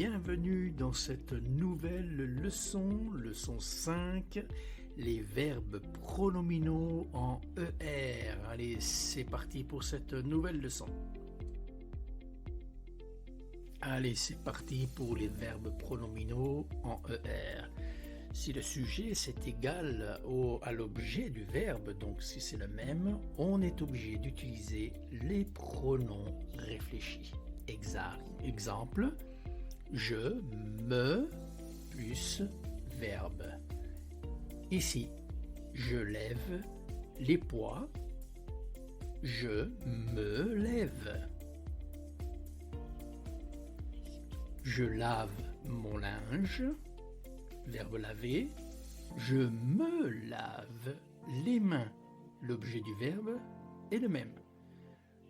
Bienvenue dans cette nouvelle leçon 5, les verbes pronominaux en ER. Allez, c'est parti pour cette nouvelle leçon. Allez, c'est parti pour les verbes pronominaux en ER. Si le sujet c'est égal à l'objet du verbe, donc si c'est le même, on est obligé d'utiliser les pronoms réfléchis. Exemple. Je, me, plus verbe. Ici, je lève les poids. Je me lève. Je lave mon linge. Verbe laver. Je me lave les mains. L'objet du verbe est le même.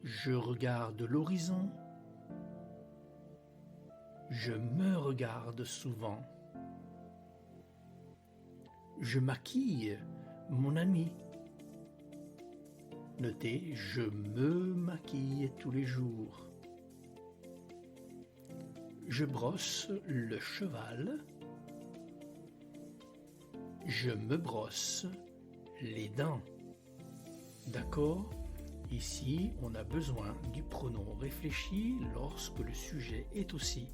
Je regarde l'horizon. Je me regarde souvent. Je maquille mon ami. Notez, je me maquille tous les jours. Je brosse le cheval. Je me brosse les dents. D'accord ? Ici, on a besoin du pronom réfléchi lorsque le sujet est aussi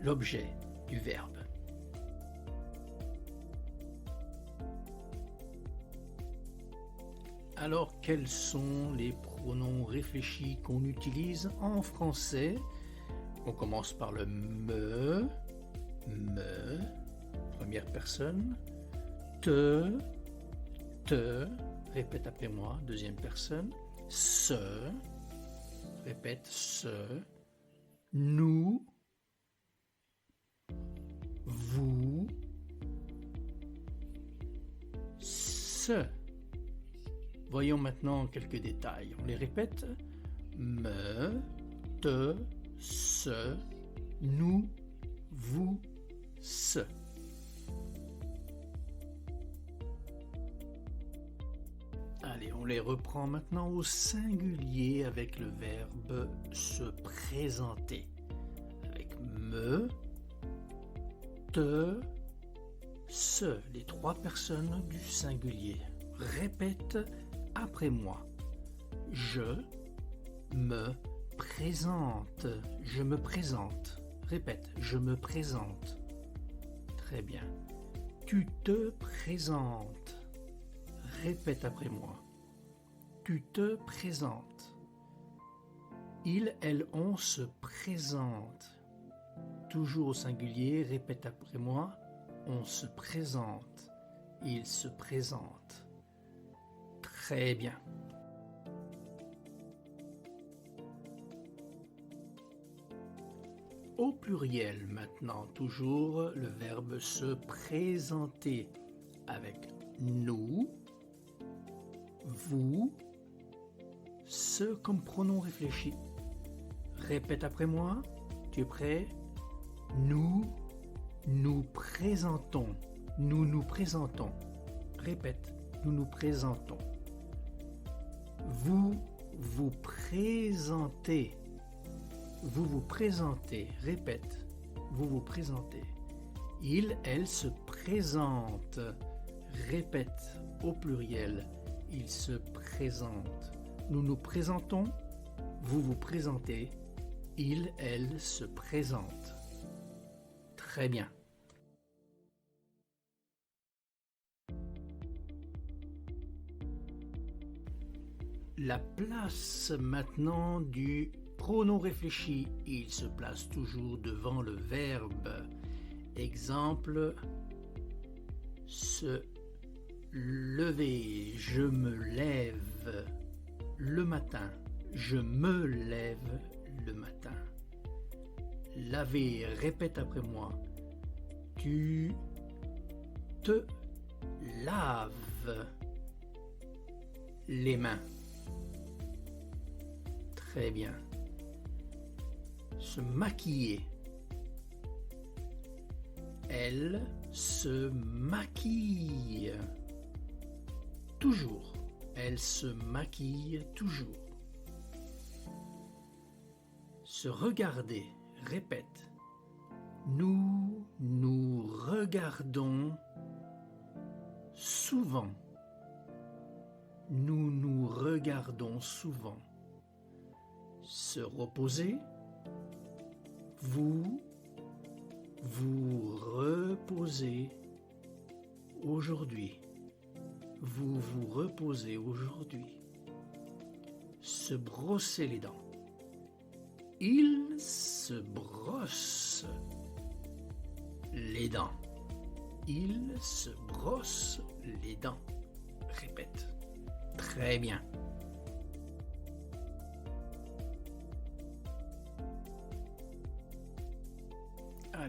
l'objet du verbe. Alors, quels sont les pronoms réfléchis qu'on utilise en français? On commence par le me, première personne, te, répète après moi, deuxième personne, se, répète se, nous, vous, ce. Voyons maintenant quelques détails. On les répète. Me, te, ce, nous, vous, ce. Allez, on les reprend maintenant au singulier avec le verbe se présenter. Avec me, te, ce, les trois personnes du singulier. Répète après moi. Je me présente. Je me présente. Répète, je me présente. Très bien. Tu te présentes. Répète après moi. Tu te présentes. Il, elle, on se présente. Toujours au singulier, répète après moi. On se présente. Il se présente. Très bien. Au pluriel maintenant, toujours le verbe se présenter avec nous, vous, ce comme pronom réfléchi. Répète après moi, tu es prêt? Nous nous présentons. Nous nous présentons. Répète, nous nous présentons. Vous vous présentez. Vous vous présentez. Répète, vous vous présentez. Il, elle se présente. Répète au pluriel. Il se présente. Nous nous présentons. Vous vous présentez. Il, elle se présente. Très bien. La place maintenant du pronom réfléchi, il se place toujours devant le verbe. Exemple, se lever, je me lève le matin. Je me lève le matin. Laver, répète après moi. Tu te laves les mains. Très bien. Se maquiller. Elle se maquille. Toujours. Elle se maquille toujours. Se regarder. Répète. Nous nous regardons souvent. Nous nous regardons souvent. Se reposer. Vous vous reposez aujourd'hui. Vous vous reposez aujourd'hui. Se brosser les dents. Il se brosse les dents. Il se brosse les dents. Répète. Très bien.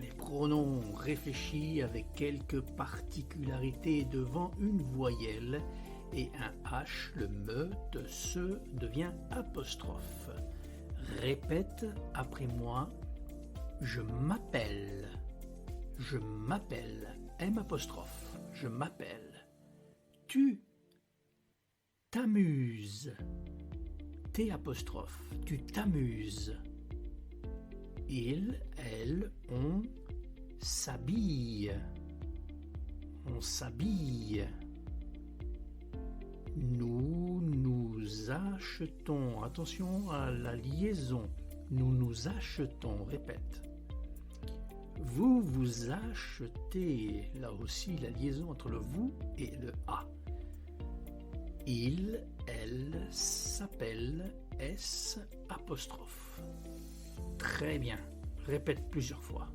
Les pronoms réfléchis avec quelques particularités devant une voyelle et un H, le me de se devient apostrophe. Répète après moi. Je m'appelle. Je m'appelle. M apostrophe. Je m'appelle. Tu t'amuses. T apostrophe. Tu t'amuses. Il, elle, on s'habille. On s'habille. Nous nous achetons. Attention à la liaison. Nous nous achetons. Répète. Vous vous achetez. Là aussi, la liaison entre le vous et le a. Il, elle s'appelle. S apostrophe. Très bien. Répète plusieurs fois.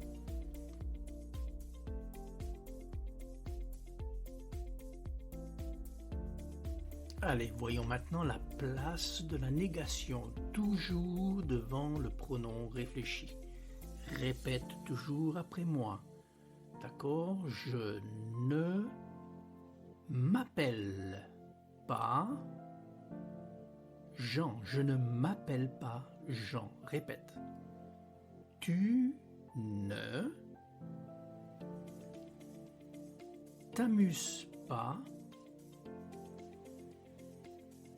Allez, voyons maintenant la place de la négation, toujours devant le pronom réfléchi. Répète toujours après moi. D'accord? Je ne m'appelle pas Jean. Je ne m'appelle pas Jean. Répète. Tu ne t'amuses pas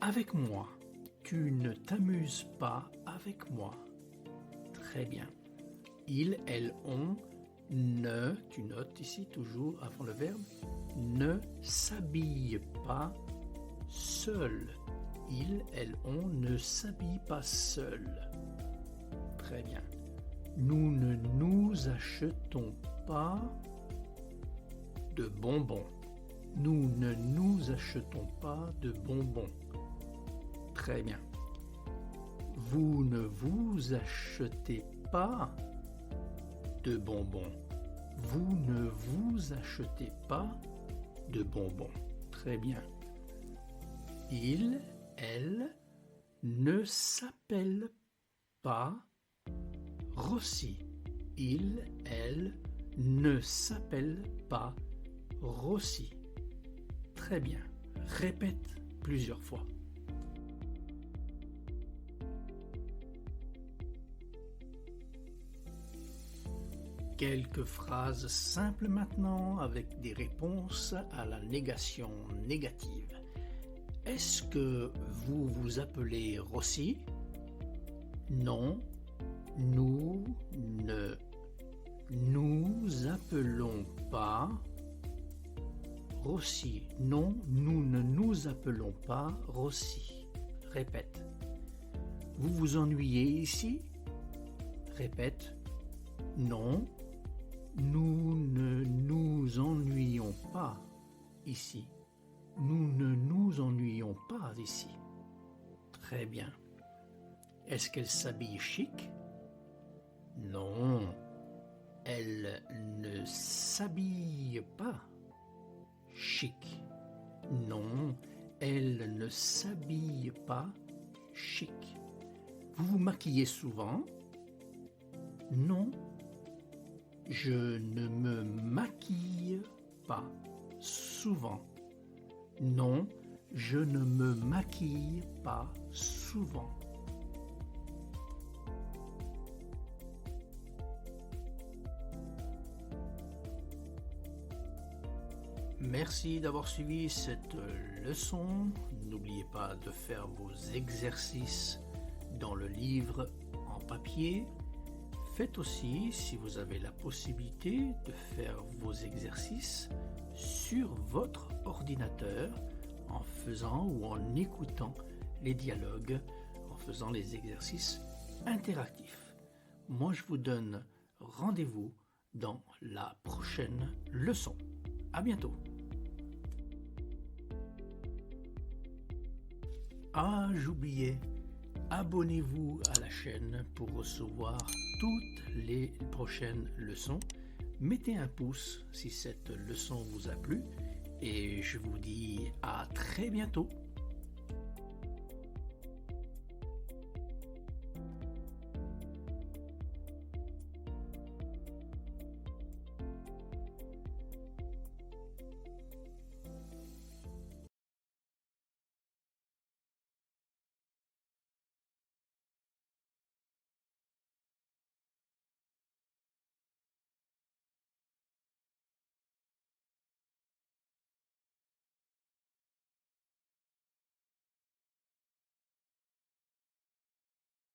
avec moi. Tu ne t'amuses pas avec moi. Très bien. Il, elle, on, ne, tu notes ici toujours avant le verbe, ne s'habille pas seul. Il, elle, on ne s'habille pas seul. Très bien. Nous ne nous achetons pas de bonbons. Nous ne nous achetons pas de bonbons. Très bien. Vous ne vous achetez pas de bonbons. Vous ne vous achetez pas de bonbons. Très bien. Il, elle ne s'appelle pas Rossi. Il, elle ne s'appelle pas Rossi. Très bien. Répète plusieurs fois. Quelques phrases simples maintenant avec des réponses à la négation négative. Est-ce que vous vous appelez Rossi? Non, nous ne nous appelons pas Rossi. Non, nous ne nous appelons pas Rossi. Répète. Vous vous ennuyez ici? Répète. Non, nous ne nous ennuyons pas ici. Nous ne nous ennuyons pas ici. Très bien. Est-ce qu'elle s'habille chic? Non, elle ne s'habille pas chic. Non, elle ne s'habille pas chic. Vous vous maquillez souvent? Non, je ne me maquille pas souvent. Non, je ne me maquille pas souvent. Merci d'avoir suivi cette leçon. N'oubliez pas de faire vos exercices dans le livre en papier. Faites aussi, si vous avez la possibilité, de faire vos exercices sur votre ordinateur en faisant ou en écoutant les dialogues, en faisant les exercices interactifs. Moi, je vous donne rendez-vous dans la prochaine leçon. À bientôt. Ah, j'oubliais, abonnez-vous à la chaîne pour recevoir toutes les prochaines leçons. Mettez un pouce si cette leçon vous a plu et je vous dis à très bientôt.